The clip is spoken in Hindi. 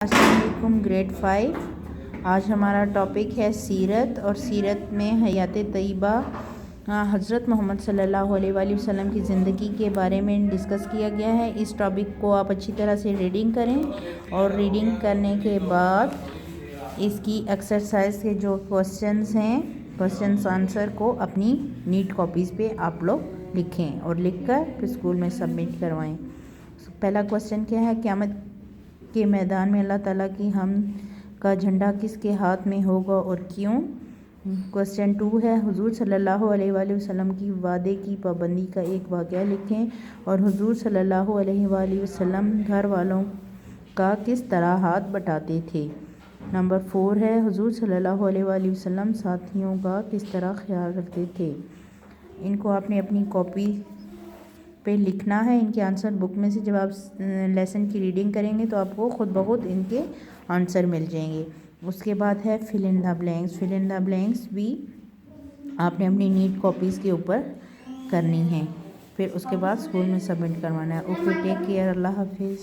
अस्सलामुअलैकुम ग्रेड 5। आज हमारा टॉपिक है सीरत और सीरत में हयात तय्यबा हज़रत मोहम्मद सल्लल्लाहु अलैहि वसल्लम की ज़िंदगी के बारे में डिस्कस किया गया है। इस टॉपिक को आप अच्छी तरह से रीडिंग करें और रीडिंग करने के बाद इसकी एक्सरसाइज के जो क्वेश्चंस हैं क्वेश्चंस आंसर को अपनी नीट कॉपीज़ पे आप लोग लिखें और लिखकर फिर स्कूल में सबमिट करवाएं। पहला क्वेश्चन क्या है, क़यामत के मैदान में अल्लाह ताला की हम का झंडा किसके हाथ में होगा और क्यों। क्वेश्चन 2 है, हुजूर सल्लल्लाहु अलैहि वसल्लम की वादे की पाबंदी का एक वाक़या लिखें और हुजूर सल्लल्लाहु अलैहि वसल्लम घर वालों का किस तरह हाथ बटाते थे। नंबर 4 है, हुजूर सल्लल्लाहु अलैहि वसल्लम साथियों का किस तरह ख्याल रखते थे। इनको आपने अपनी कॉपी पे लिखना है। इनके आंसर बुक में से जब आप लेसन की रीडिंग करेंगे तो आपको खुद ब खुद इनके आंसर मिल जाएंगे। उसके बाद है fill in the blanks. Fill in the blanks भी आपने अपनी नीट कॉपीज़ के ऊपर करनी है, फिर उसके बाद स्कूल में सबमिट करवाना है। ओके, टेक केयर, अल्लाह हाफिज़।